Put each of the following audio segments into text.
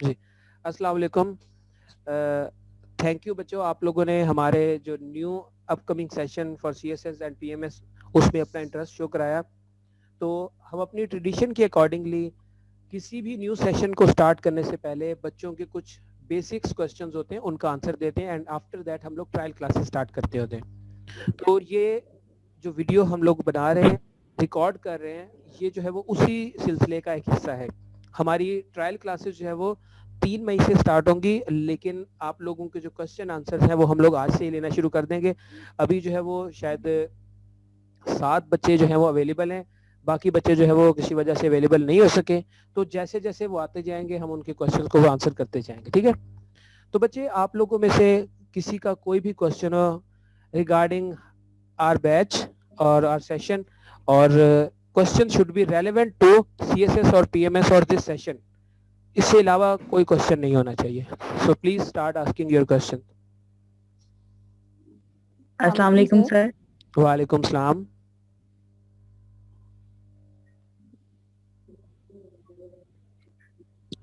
جی السلام علیکم. Thank you بچوں, آپ لوگوں نے ہمارے جو new upcoming session for C S S and P M S اس میں اپنا انٹرسٹ شو کرایا. تو ہم اپنی ٹریڈیشن کے اکارڈنگلی کسی بھی نیو سیشن کو سٹارٹ کرنے سے پہلے بچوں کے کچھ بیسکس کوسچنز ہوتے ہیں ان کا آنسر دیتے ہیں, اینڈ آفٹر دیٹ ہم لوگ ٹرائل کلاسز سٹارٹ کرتے ہوتے ہیں. تو یہ جو ویڈیو ہم لوگ بنا رہے ہیں, ریکارڈ کر رہے ہیں, یہ جو ہے وہ اسی سلسلے کا ایک حصہ ہے. ہماری ٹرائل کلاسز جو ہے وہ 3 مئی سے سٹارٹ ہوں گی, لیکن آپ لوگوں کے جو کوسچن آنسر ہیں وہ ہم لوگ آج سے ہی لینا شروع کر دیں گے. ابھی جو ہے وہ شاید 7 بچے جو ہیں وہ اویلیبل ہیں, باقی بچے جو ہے وہ کسی وجہ سے اویلیبل نہیں ہو سکے. تو جیسے جیسے وہ آتے جائیں گے ہم ان کے کوسچن کو وہ آنسر کرتے جائیں گے, ٹھیک ہے. تو بچے آپ لوگوں میں سے کسی کا کوئی بھی کوسچن ہو ریگارڈنگ آر بیچ اور آر سیشن, اور question should be relevant to C S S اور پی ایم ایس اور دس سیشن, اس سے علاوہ کوئی کوسچن نہیں ہونا چاہیے. So please start asking your question. السلام علیکم سر. وعلیکم السلام.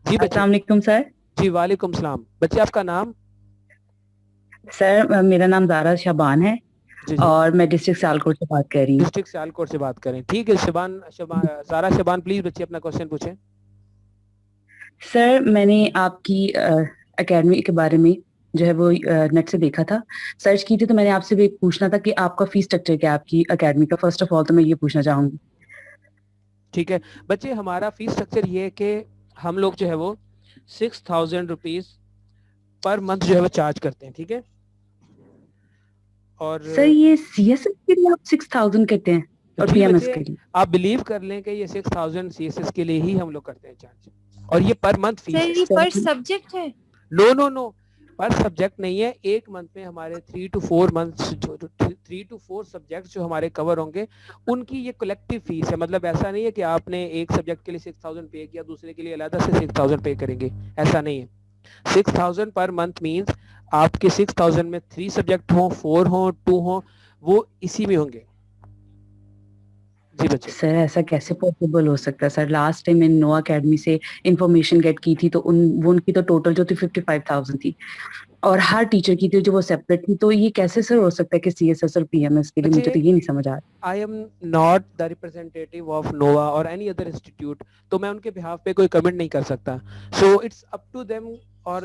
جی بچے. السلام علیکم سر. جی وعلیکم السلام. بچے آپ کا نام؟ سر میرا نام زارا شبان ہے جی جی اور میں ڈسٹرکٹ سیالکوٹ سے بات کر رہی ہوں. ڈسٹرکٹ سیالکوٹ سے بات کریں, ٹھیک ہے. زارا شبان پلیز بچے اپنا کوسچن پوچھیں. سر میں نے آپ کی اکیڈمی کے بارے میں جو ہے وہ نیٹ سے دیکھا تھا, سرچ کی تھی, تو میں نے آپ سے بھی پوچھنا تھا کہ آپ کا فیس اسٹرکچر کیا ہے آپ کی اکیڈمی کا. فرسٹ آف آل تو میں یہ پوچھنا چاہوں گی. ٹھیک ہے بچے, ہمارا فیس اسٹرکچر یہ ہے کہ ہم لوگ جو ہے وہ 6,000 روپیز پر منتھ جو ہے وہ چارج کرتے ہیں, ٹھیک ہے. اور سر یہ سی ایس ایس کے لیے آپ 6,000 کہتے ہیں اور جی پی ایم ایس بچے کے لیے؟ آپ بلیو کر لیں کہ یہ 6,000 سی ایس ایس کے لیے ہی ہم لوگ کرتے ہیں چارج, اور یہ پر منتھ فیس سر ہے. یہ پر سر سبجیکٹ ہے؟ نو نو نو, پر سبجیکٹ نہیں ہے. ایک منتھ میں ہمارے 3 to 4 سبجیکٹ جو ہمارے کور ہوں گے ان کی یہ کلیکٹیو فیس ہے. مطلب ایسا نہیں ہے کہ آپ نے ایک سبجیکٹ کے لیے 6,000 پے کیا, دوسرے کے لیے علیحدہ سے 6,000 پے کریں گے, ایسا نہیں ہے. 6,000 پر منتھ مینس آپ کے 6,000 میں 3 سبجیکٹ ہوں, 4 ہوں, 2 ہوں, وہ اسی میں ہوں گے. جی بچے. سر ایسا کیسے پاسبل ہو سکتا ہے سر؟ لاسٹ ٹائم میں نے نو اکیڈمی سے انفارمیشن گیٹ کی تھی تو ان کی تو ٹوٹل جو تھی 55,000 تھی, اور ہر ٹیچر کی تھی جو وہ سیپریٹ تھی. تو یہ کیسے سر ہو سکتا ہے کہ سی ایس ایس اور پی ایم ایس کے لیے؟ مجھے بچے تو یہ نہیں سمجھ آ رہا. I am not the representative of NOVA or any other institute, تو میں ان کے بہاف پہ کوئی کمنٹ نہیں کر سکتا. So it's up to them اور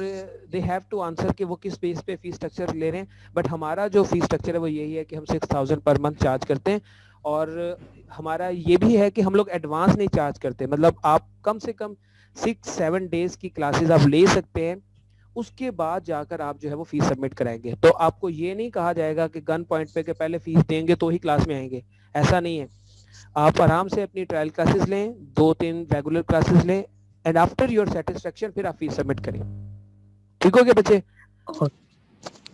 they have to answer کہ وہ کس بیس پہ فیس اسٹرکچر لے رہے ہیں. بٹ ہمارا جو فیس اسٹرکچر ہے وہ یہی ہے کہ ہم 6,000 پر منتھ چارج کرتے ہیں, اور ہمارا یہ بھی ہے کہ ہم لوگ ایڈوانس نہیں چارج کرتے. مطلب آپ کم سے کم 6-7 ڈیز کی کلاسز آپ لے سکتے ہیں, اس کے بعد جا کر آپ جو ہے وہ فیس سبمٹ کرائیں گے. تو آپ کو یہ نہیں کہا جائے گا کہ گن پوائنٹ پہ کہ پہلے فیس دیں گے تو ہی کلاس میں آئیں گے, ایسا نہیں ہے. آپ آرام سے اپنی ٹرائل کلاسز لیں, 2-3 ریگولر کلاسز لیں, اینڈ آفٹر یور سیٹسفیکشن پھر آپ فیس سبمٹ کریں. ٹھیک ہو گیا بچے؟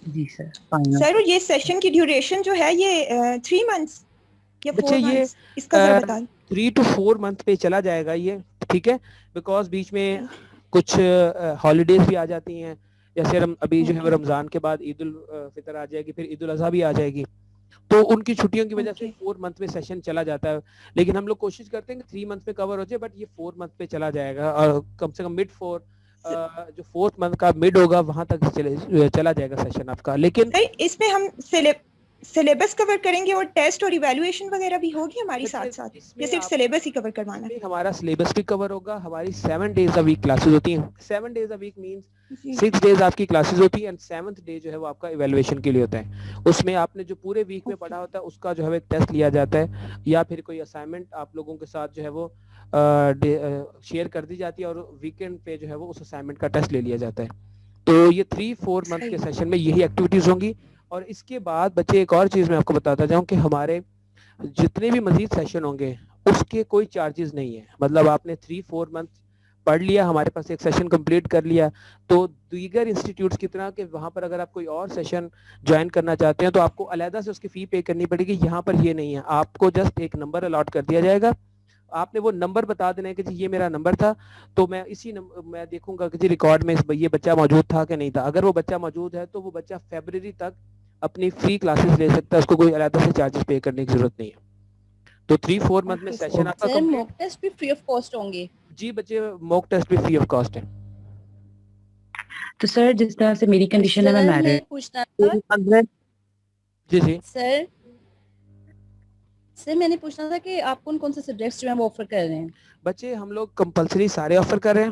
جی سر, فائن. سر یہ سیشن کی ڈیوریشن جو ہے یہ 3 منتھس یا بچے 4 یہ منتھس, اس کا ذرا بتا دیں. 3 to 4 منتھ پہ چلا جائے گا یہ, ٹھیک ہے. بیکاز بیچ میں کچھ ہالیڈیز بھی آ جاتی ہیں, جیسے ابھی جو ہے اوکے رمضان کے بعد عید الفطر آ جائے گی, پھر عید الاضحیٰ بھی آ جائے گی, تو ان کی چھٹیوں کی وجہ سے اوکے 4 منتھ میں سیشن چلا جاتا ہے. لیکن ہم لوگ کوشش کرتے ہیں کہ 3 منتھ میں کور ہو جائے, بٹ یہ 4 منتھ پہ چلا جائے گا, اور کم سے کم جو 4th منتھ کا مڈ ہوگا وہاں تک چلا جائے گا سیشن آپ کا. لیکن سر اس میں ہم سلیبس کور کریں گے اور ٹیسٹ اور ایویلویشن وغیرہ بھی ہوگی ہماری بچے ساتھ ساتھ, اس یا میں صرف سلیبس ہی کور کروانا ہے؟ ہمارا سلیبس بھی کور ہوگا. ہماری 7 days a week کلاسز ہوتی ہیں. 7 days a week مینس جی 6 days آپ کی کلاسز ہوتی ہیں, اینڈ 7th ڈے جو ہے وہ آپ کا ایویلویشن کے لیے ہوتا ہے. اس میں آپ نے جو پورے ویک میں اوکے پڑھا ہوتا ہے اس کا جو ہے ایک ٹیسٹ لیا جاتا ہے, یا پھر کوئی اسائنمنٹ آپ لوگوں کے ساتھ جو ہے وہ شیئر کر دی جاتی ہے, اور ویکینڈ پہ جو ہے وہ اس اسائنمنٹ کا ٹیسٹ لے لیا جاتا ہے. تو یہ 3-4 منتھ کے صحیح. سیشن میں یہی ایکٹیویٹیز ہوں گی. اور اس کے بعد بچے ایک اور چیز میں آپ کو بتاتا جاؤں کہ ہمارے جتنے بھی مزید سیشن ہوں گے اس کے کوئی چارجز نہیں ہے. مطلب آپ نے 3-4 منتھ پڑھ لیا, ہمارے پاس ایک سیشن کمپلیٹ کر لیا, تو دیگر انسٹیٹیوٹس کی طرح کہ وہاں پر اگر آپ کوئی اور سیشن جوائن کرنا چاہتے ہیں تو آپ کو علیحدہ سے اس کی فی پے کرنی پڑے گی. یہاں پر یہ نہیں ہے, آپ کو جسٹ ایک نمبر الاٹ کر دیا جائے گا, آپ نے وہ نمبر بتا دینا ہے کہ جی یہ میرا نمبر تھا, تو میں میں دیکھوں گا کہ جی ریکارڈ میں یہ بچہ موجود تھا کہ نہیں تھا. اگر وہ بچہ موجود ہے تو وہ بچہ فیبرری تک اپنی فری کلاسز لے سکتا ہے, اس کو کوئی علیحدہ سے چارجز پے کرنے کی ضرورت نہیں ہے. تو 3-4 منتھ میں اوکے سیشن آپ کا سر کمپلیٹ. موک ٹیسٹ بھی فری آف کاسٹ ہوں گے؟ جی بچے, موک ٹیسٹ بھی فری آف کاسٹ ہے. تو سر جس طرح سے میری کنڈیشن ہے میں میرڈ پوچھنا تو تھا اگر جی جی سر میں نے پوچھنا تھا کہ آپ کون کون سے سبجیکٹس جو ہیں وہ آفر کر رہے ہیں؟ بچے ہم لوگ کمپلسری سارے آفر کر رہے ہیں،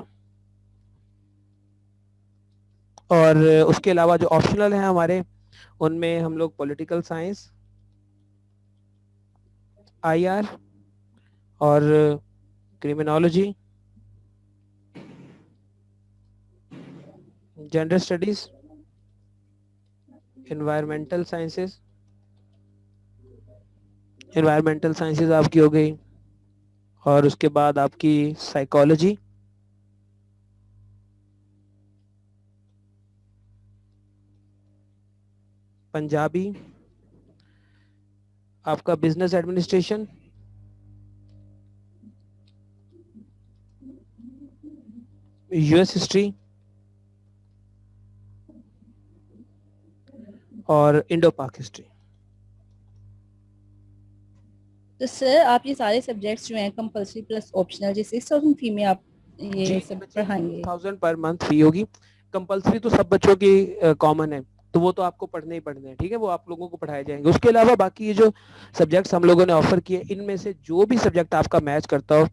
اور اس کے علاوہ جو آپشنل ہیں ہمارے ان میں ہم لوگ پولیٹیکل سائنس، آئی آر اور criminology, gender studies, environmental sciences, environmental sciences آپ کی ہو گئی، اور اس کے بعد آپ کی سائیکالوجی، پنجابی، آپ کا business administration, U S history اور انڈو پاک ہسٹری۔ تو سر آپ یہ سارے سبجیکٹس جو ہیں کمپلسری پلس آپشنل جو 6000 فی میں آپ یہ سب پڑھائیں گے؟ 6000 پر منتھ فی ہوگی، کمپلسری تو سب بچوں کی کامن ہے، تو وہ تو آپ کو پڑھنے ہی پڑھنے ہیں، ٹھیک ہے، وہ آپ لوگوں کو پڑھائے جائیں گے۔ اس کے علاوہ باقی یہ جو سبجیکٹس ہم لوگوں نے آفر کیے ان میں سے جو بھی سبجیکٹ آپ کا میچ کرتا ہو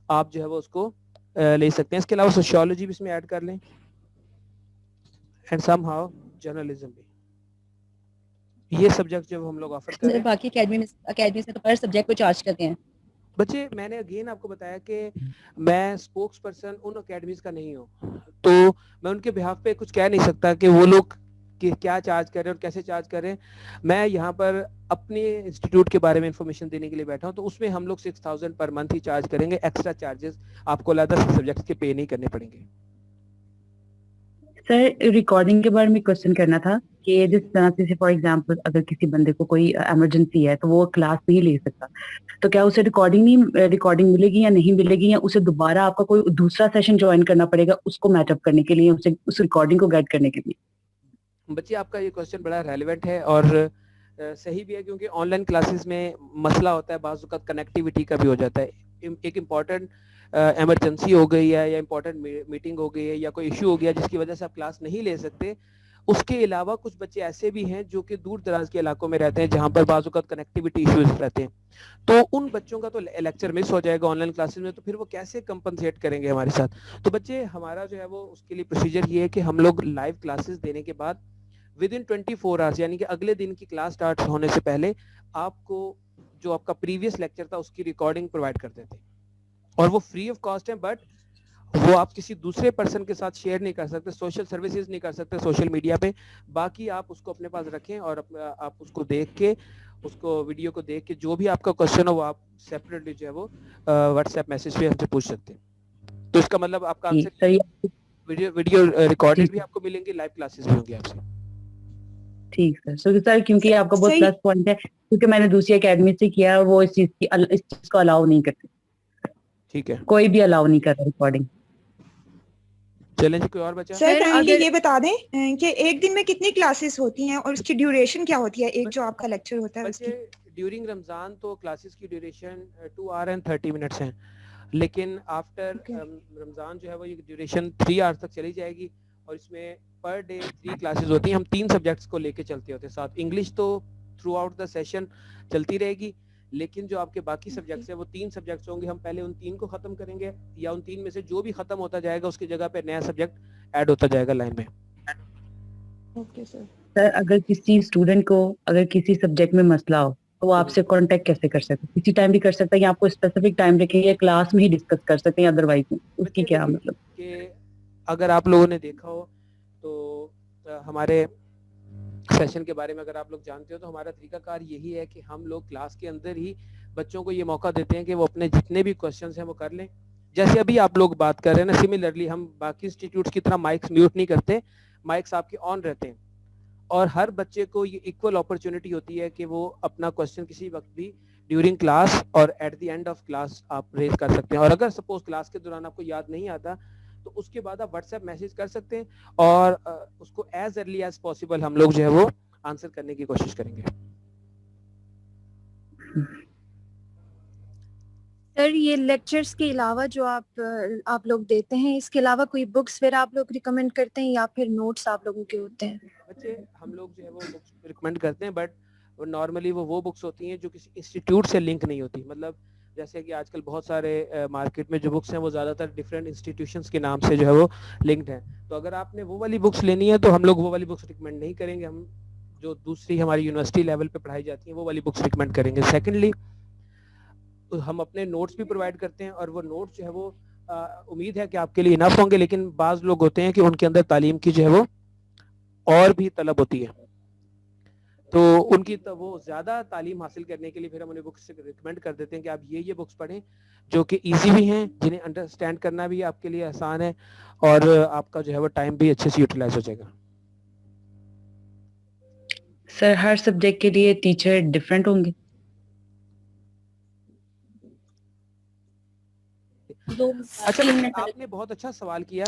آپ جو ہے وہ اس کو لے سکتے ہیں۔ اس کے علاوہ سوشیولوجی بھی اس میں ایڈ کر لیں، اینڈ سم ہاؤ جرنلزم بھی۔ یہ سبجیکٹ جو ہم لوگ آفر کر رہے ہیں باقی اکیڈمی سے تو پر سبجیکٹ کو چارج کرتے ہیں بچے، میں نے اگین آپ کو بتایا کہ میں اسپوکس پرسن ان اکیڈمیز کا نہیں ہوں، تو میں ان کے بہاف پہ کچھ کہہ نہیں سکتا کہ وہ لوگ کیا چارج کر رہے ہیں اور کیسے چارج کر رہے ہیں۔ میں یہاں پر اپنے انسٹیٹیوٹ کے بارے میں انفارمیشن دینے کے لیے بیٹھا ہوں، تو اس میں ہم لوگ 6000 پر منتھ ہی چارج کریں گے، ایکسٹرا چارجز آپ کو علیحدہ سبجیکٹس کے پے نہیں کرنے پڑیں گے۔ سر ریکارڈنگ کے بارے میں کوشچن کرنا تھا کہ جس طرح سے فار ایگزامپل اگر کسی بندے کو کوئی ایمرجنسی ہے تو وہ کلاس نہیں لے سکتا، تو کیا اسے ریکارڈنگ ملے گی یا نہیں ملے گی، یا اسے دوبارہ آپ کا کوئی دوسرا سیشن جوائن کرنا پڑے گا اس کو میچ اپ کرنے کے لیے، اس ریکارڈنگ کو گائڈ کرنے کے لیے؟ بچے آپ کا یہ کوشچن بڑا ریلیونٹ ہے اور صحیح بھی ہے، کیونکہ آن لائن کلاسز میں مسئلہ ہوتا ہے، بعض اوقات کنیکٹیوٹی کا بھی ہو جاتا ہے، ایک امپورٹنٹ ایمرجنسی ہو گئی ہے یا امپورٹنٹ میٹنگ ہو گئی ہے یا کوئی ایشو ہو گیا جس کی وجہ سے آپ کلاس نہیں لے سکتے۔ اس کے علاوہ کچھ بچے ایسے بھی ہیں جو کہ دور دراز کے علاقوں میں رہتے ہیں جہاں پر بعض اوقات کنیکٹیوٹی ایشوز رہتے ہیں، تو ان بچوں کا تو لیکچر مس ہو جائے گا آن لائن کلاسز میں، تو پھر وہ کیسے کمپنسیٹ کریں گے ہمارے ساتھ؟ تو بچے ہمارا جو ہے وہ اس کے لیے پروسیجر یہ ہے کہ ہم لوگ لائیو کلاسز دینے کے بعد ودن 24 آورس یعنی کہ اگلے دن کی کلاس سٹارٹ ہونے سے پہلے آپ کو جو آپ کا پریویس لیکچر تھا اس کی ریکارڈنگ پرووائڈ کرتے تھے، اور وہ فری آف کاسٹ ہے، بٹ وہ آپ کسی دوسرے پرسن کے ساتھ شیئر نہیں کر سکتے، سوشل سروسز نہیں کر سکتے سوشل میڈیا پہ، باقی آپ اس کو اپنے پاس رکھیں اور آپ اس کو دیکھ کے، اس کو ویڈیو کو دیکھ کے جو بھی آپ کا کوشچن ہو وہ آپ سیپریٹلی جو ہے وہ واٹس ایپ میسج پہ ہم سے پوچھ سکتے ہیں۔ تو اس کا مطلب آپ کا آنسر ویڈیو ریکارڈڈ بھی آپ کو ملیں گے، لائیو کلاسز بھی ہوں گی آپ سے۔ ٹھیک سر، سر کیونکہ آپ کا بہت پلس پوائنٹ ہے، کیونکہ میں نے دوسری اکیڈمی سے کیا، وہ اس چیز کو الاؤ نہیں کرتے، ٹھیک ہے، کوئی بھی الاؤ نہیں کرتا ریکارڈنگ۔ چلیں جی، کوئی اور بچہ؟ سر کائنڈلی یہ بتا دیں کہ ایک دن میں کتنی کلاسز ہوتی ہیں اور اس کی ڈیوریشن کیا ہوتی ہے، ایک جو آپ کا لیکچر ہوتا ہے اس کی؟ ڈیورنگ رمضان تو کلاسز کی ڈیوریشن 2 آور اینڈ 30 منٹس ہیں، لیکن آفٹر رمضان جو ہے وہ یہ ڈیوریشن 3 آورس تک چلی جائے گی، اور اس میں پر ڈے 3 کلاسز ہوتی ہیں۔ ہم 3 سبجیکٹس کو لے کے چلتے ہوتے ہیں ساتھ، انگلش تو تھرو آؤٹ دا سیشن چلتی رہے گی، لیکن جو آپ کے باقی سبجیکٹس ہیں وہ 3 سبجیکٹس ہوں گے، ہم پہلے ان 3 کو ختم کریں گے، یا ان 3 میں سے جو بھی ختم ہوتا جائے گا اس کی جگہ پہ نیا سبجیکٹ ایڈ ہوتا جائے گا لائن میں۔ Okay sir. سر اگر کسی اسٹوڈنٹ کو اگر کسی سبجیکٹ میں مسئلہ ہو تو وہ آپ سے کانٹیکٹ کیسے کر سکتے ہیں؟ کسی ٹائم بھی کر سکتا ہے یا آپ کو اسپیسیفک ٹائم رکھیں یا کلاس میں ہی ڈسکس کر سکتے ہیں ادروائز میں؟ اس کی کیا مطلب کہ اگر آپ لوگوں نے دیکھا ہو تو ہمارے سیشن کے بارے میں اگر آپ لوگ جانتے ہو تو ہمارا طریقہ کار یہی ہے کہ ہم لوگ کلاس کے اندر ہی بچوں کو یہ موقع دیتے ہیں کہ وہ اپنے جتنے بھی کوشچنس ہیں وہ کر لیں، جیسے ابھی آپ لوگ بات کر رہے ہیں نا، سملرلی ہم باقی انسٹیٹیوٹس کی طرح مائکس میوٹ نہیں کرتے، مائکس آپ کے آن رہتے ہیں، اور ہر بچے کو یہ ایکول اپرچونٹی ہوتی ہے کہ وہ اپنا کوشچن کسی وقت بھی ڈیورنگ کلاس اور at the end of class آپ ریز کر سکتے ہیں، اور اگر سپوز کلاس کے دوران آپ کو یاد نہیں آتا تو اس کے بعد آپ واٹس ایپ میسج کر سکتے ہیں، اور اس کو ایز ارلی ایز پاسبل ہم لوگ جو ہے وہ آنسر کرنے کی کوشش کریں گے۔ سر یہ لیکچرز کے علاوہ جو آپ لوگ دیتے ہیں اس کے علاوہ کوئی بکس پھر آپ لوگ ریکمینڈ کرتے ہیں یا پھر نوٹس آپ لوگوں کے ہوتے ہیں؟ بچے ہم لوگ جو ہے وہ بکس ریکمینڈ کرتے ہیں بٹ نارملی وہ بکس ہوتی ہیں جو کسی انسٹیٹیوٹ سے لنک نہیں ہوتی. مطلب جیسے کہ آج کل بہت سارے مارکیٹ میں جو بکس ہیں وہ زیادہ تر ڈفرینٹ انسٹیٹیوشنس کے نام سے جو ہے وہ لنکڈ ہیں. تو اگر آپ نے وہ والی بکس لینی ہے تو ہم لوگ وہ والی بکس ریکمینڈ نہیں کریں گے. ہم جو دوسری ہماری یونیورسٹی لیول پہ پڑھائی جاتی ہیں وہ والی بکس ریکمینڈ کریں گے. سیکنڈلی ہم اپنے نوٹس بھی پرووائڈ کرتے ہیں اور وہ نوٹس جو ہے وہ امید ہے کہ آپ کے لیے انف ہوں گے, لیکن بعض لوگ ہوتے ہیں کہ ان کے اندر تعلیم کی جو ہے وہ اور بھی طلب ہوتی ہے, تو ان کی وہ زیادہ تعلیم حاصل کرنے کے لیے پھر ہم انہیں بکس ریکمینڈ کر دیتے ہیں کہ آپ یہ بکس پڑھیں جو کہ ایزی بھی ہیں, جنہیں انڈرسٹینڈ کرنا بھی آپ کے لیے آسان ہے اور آپ کا جو ہے وہ ٹائم بھی اچھے سے یوٹیلائز ہو جائے گا. سر ہر سبجیکٹ کے لیے ٹیچر ڈفرینٹ ہوں گے؟ اچھا آپ نے بہت اچھا سوال کیا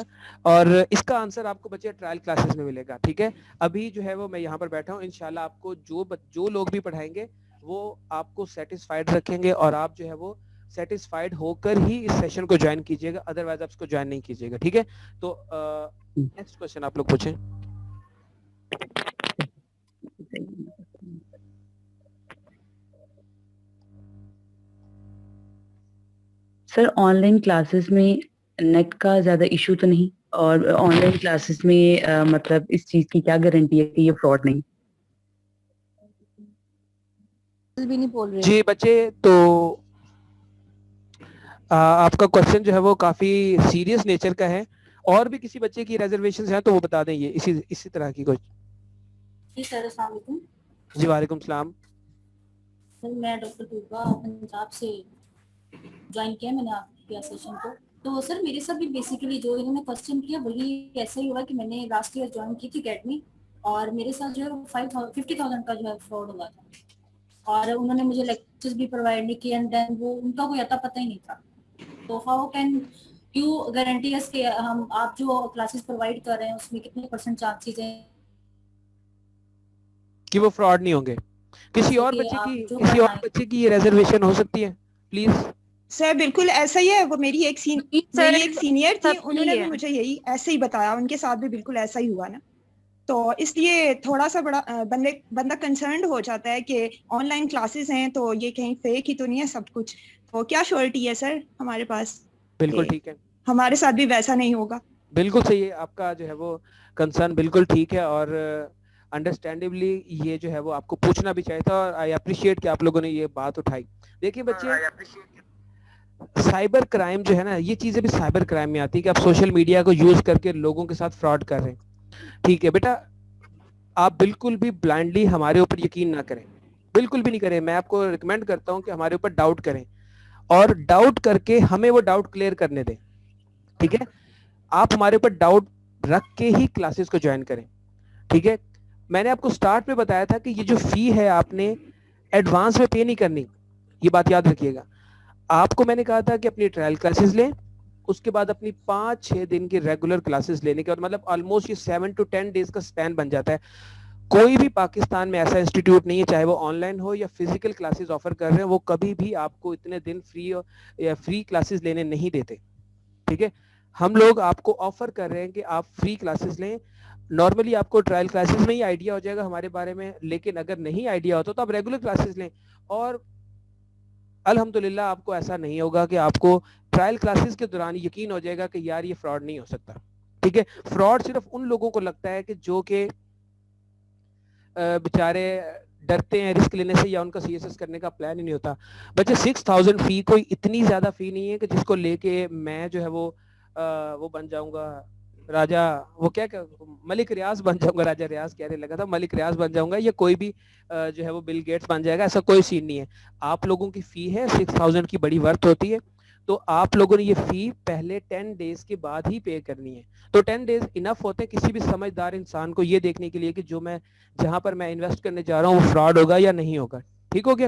اور اس کا آنسر آپ کو بچے ٹرائل کلاسز میں ملے گا. ٹھیک ہے, ابھی جو ہے وہ میں یہاں پر بیٹھا ہوں, انشاءاللہ آپ کو جو لوگ بھی پڑھائیں گے وہ آپ کو سیٹسفائیڈ رکھیں گے اور آپ جو ہے وہ سیٹسفائیڈ ہو کر ہی اس سیشن کو جوائن کیجیے گا, ادروائز آپ اس کو جوائن نہیں کیجیے گا. ٹھیک ہے, تو نیکسٹ کوسچن آپ لوگ پوچھیں. سر آن لائن کلاسز میں نیٹ کا زیادہ ایشو تو نہیں, اور آن لائن کلاسز میں مطلب اس چیز کی کیا گارنٹی ہے کہ یہ فراڈ نہیں؟ بھی نہیں بول رہے. جی بچے, تو آپ کا کوشچن جو ہے وہ کافی سیریس نیچر کا ہے, اور بھی کسی بچے کی ریزرویشنز ہیں تو وہ بتا دیں, یہ اسی طرح کی کچھ. جی سر السلام علیکم. جی وعلیکم السلام. سر میں ڈاکٹر طوبہ پنجاب سے جوائن کیا میں نے آپ کے سیشن کو. تو سر میرے ساتھ بھی بیسیکلی جو انہوں نے کوشچن کیا وہی ایسا ہی ہوا کہ میں نے لاسٹ ایئر جوائن کی تھی اکیڈمی, اور میرے ساتھ جو ہے 50,000 کا جو ہے فراڈ ہوا تھا, اور انہوں نے مجھے لیکچرز بھی پرووائڈ نہیں کیے, اینڈ دین وہ ان کا کوئی اتا پتہ ہی نہیں تھا. تو ہاؤ کین یو گارنٹی اس کہ ہم آپ جو کلاسز پرووائڈ کر رہے ہیں اس میں کتنے پرسنٹ چانسز ہیں کہ وہ فراڈ نہیں ہوں گے؟ کسی اور بچے کی یہ ریزرویشن ہو سکتی ہے پلیز. سر بالکل ایسا ہی ہے, وہ میری ایک سینئر تھی, انہوں نے بھی مجھے یہی ایسے ہی بتایا, ان کے ساتھ بھی بالکل ایسا ہی ہوا نا. تو اس لیے تھوڑا سا بڑا بندہ کنسرنڈ ہو جاتا ہے کہ آن لائن کلاسز ہیں تو یہ کہیں فیک ہی تو نہیں ہے سب کچھ. تو کیا شیورٹی ہے سر ہمارے پاس؟ بالکل ٹھیک ہے, ہمارے ساتھ بھی ویسا نہیں ہوگا. بالکل صحیح ہے, آپ کا جو ہے وہ کنسرن بالکل ٹھیک ہے, اور انڈرسٹینڈیبلی یہ جو ہے وہ آپ کو پوچھنا بھی چاہیے تھا, اور آئی اپریشیٹ کہ آپ لوگوں نے یہ بات اٹھائی. دیکھیے بچے, سائبر کرائم جو ہے نا, یہ چیزیں بھی سائبر کرائم میں آتی ہے کہ آپ سوشل میڈیا کو یوز کر کے لوگوں کے ساتھ فراڈ کر رہے ہیں. ٹھیک ہے بیٹا, آپ بالکل بھی بلائنڈلی ہمارے اوپر یقین نہ کریں, بالکل بھی نہیں کریں. میں آپ کو ریکمینڈ کرتا ہوں کہ ہمارے اوپر ڈاؤٹ کریں, اور ڈاؤٹ کر کے ہمیں وہ ڈاؤٹ کلیئر کرنے دیں. ٹھیک ہے, آپ ہمارے اوپر ڈاؤٹ رکھ کے ہی کلاسز کو جوائن کریں. ٹھیک ہے, میں نے آپ کو سٹارٹ میں بتایا تھا کہ یہ جو فی ہے آپ نے ایڈوانس میں پے نہیں کرنی, یہ بات یاد رکھیے گا. آپ کو میں نے کہا تھا کہ اپنی ٹرائل کلاسز لیں, اس کے بعد اپنی 5-6 دن کی ریگولر کلاسز لینے کے, اور مطلب آلموسٹ یہ 7 to 10 days کا سپین بن جاتا ہے. کوئی بھی پاکستان میں ایسا انسٹیٹیوٹ نہیں ہے, چاہے وہ آن لائن ہو یا فزیکل کلاسز آفر کر رہے ہیں, وہ کبھی بھی آپ کو اتنے دن فری کلاسز لینے نہیں دیتے. ٹھیک ہے, ہم لوگ آپ کو آفر کر رہے ہیں کہ آپ فری کلاسز لیں. نارملی آپ کو ٹرائل کلاسز میں ہی آئیڈیا ہو جائے گا ہمارے بارے میں, لیکن اگر نہیں آئیڈیا ہوتا تو آپ ریگولر کلاسز لیں, اور الحمدللہ آپ کو ایسا نہیں ہوگا کہ آپ کو ٹرائل کلاسز کے دوران یقین ہو جائے گا کہ یار یہ فراڈ نہیں ہو سکتا. ٹھیک ہے, فراڈ صرف ان لوگوں کو لگتا ہے کہ جو کہ بیچارے ڈرتے ہیں رسک لینے سے, یا ان کا سی ایس ایس کرنے کا پلان ہی نہیں ہوتا. بچے 6,000 فی کوئی اتنی زیادہ فی نہیں ہے کہ جس کو لے کے میں جو ہے وہ بن جاؤں گا راجا, وہ کیا ملک ریاض بن جاؤں گا, راجا ریاض کہنے لگا تھا, ملک ریاض بن جاؤں گا, یا کوئی بھی جو ہے وہ بل گیٹس بن جائے گا. ایسا کوئی سین نہیں ہے. آپ لوگوں کی فی ہے 6,000 کی, بڑی ورتھ ہوتی ہے, تو آپ لوگوں نے یہ فی پہلے 10 days کے بعد ہی پے کرنی ہے. تو 10 days انف ہوتے ہیں کسی بھی سمجھدار انسان کو یہ دیکھنے کے لیے کہ جو میں جہاں پر میں انویسٹ کرنے جا رہا ہوں وہ فراڈ ہوگا یا نہیں ہوگا. ٹھیک ہو گیا.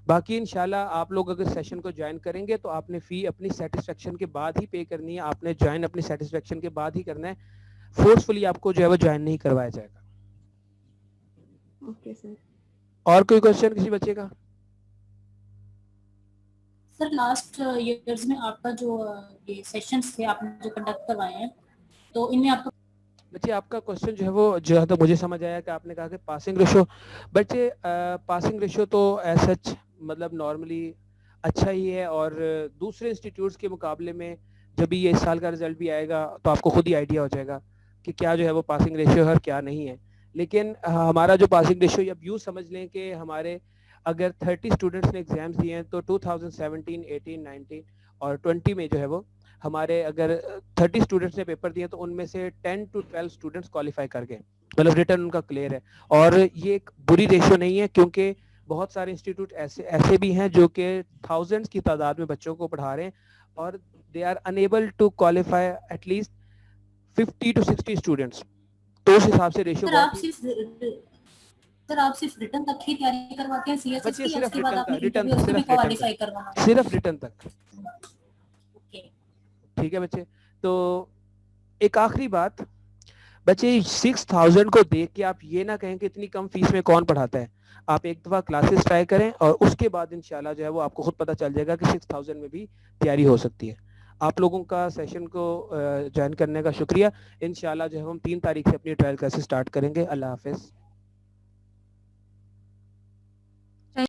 باقی انشاءاللہ آپ لوگ اگر سیشن کو جوائن کریں گے تو آپ نے فی اپنی سیٹسفیکشن کے بعد ہی پے کرنی ہے, آپ نے جوائن اپنی سیٹسفیکشن کے بعد ہی کرنا ہے. فورسفلی آپ کو جو ہے وہ جوائن نہیں کروایا جائے گا. Okay sir. اور کوئی کوشچن کسی بچے کا؟ سر لاسٹ ایئرز میں آپ کا جو یہ سیشنز تھے آپ نے جو کنڈکٹ کروائے ہیں تو ان میں آپ کا بچے آپ کا کوشچن جو ہے وہ جو ہے تو مجھے سمجھ آیا کہ آپ نے کہا کہ پاسنگ ریشو. بچے پاسنگ ریشو تو ایز سچ مطلب نارملی اچھا ہی ہے, اور دوسرے انسٹیٹیوٹس کے مقابلے میں جب بھی یہ اس سال کا رزلٹ بھی آئے گا تو آپ کو خود ہی آئیڈیا ہو جائے گا کہ کیا جو ہے وہ پاسنگ ریشیو ہے اور کیا نہیں ہے. لیکن ہمارا جو پاسنگ ریشیو اب یوں سمجھ لیں کہ ہمارے اگر 30 اسٹوڈنٹس نے ایگزامس دیے ہیں تو 2017, 18, 19 اور 20 میں جو ہے وہ ہمارے اگر 30 اسٹوڈنٹس نے پیپر دیے تو ان میں سے 10 to 12 اسٹوڈنٹس کوالیفائی کر گئے, مطلب ریٹرن ان کا کلیئر ہے. اور یہ ایک بری ریشو نہیں ہے کیونکہ بہت سارے انسٹیٹیوٹ ایسے بھی ہیں جو کہ تھاؤزنڈس کی تعداد میں بچوں کو پڑھا رہے ہیں اور they are enable to qualify at least 50 to 60 students. تو اس حساب سے ریشو سر آپ صرف ریٹرن تک ہی تیاری کرواتے ہیں سی ایس ایس کی, اس کے بعد آپ نے ریٹرن انٹرویو اس میں بھی کوالیفائی کروانا ہے؟ صرف ریٹرن تک. اوکے ٹھیک ہے بچے. تو ایک آخری بات بچے, 6000 کو دیکھ کے آپ یہ نہ کہیں کہ اتنی کم فیس میں کون پڑھاتا ہے. آپ ایک دفعہ کلاسز ٹرائی کریں اور اس کے بعد انشاءاللہ جو ہے وہ آپ کو خود پتہ چل جائے گا کہ 6000 میں بھی تیاری ہو سکتی ہے. آپ لوگوں کا سیشن کو جوائن کرنے کا شکریہ. انشاءاللہ جو ہے ہم 3 تاریخ سے اپنی ٹرائل کلاسز سٹارٹ کریں گے. اللہ حافظ.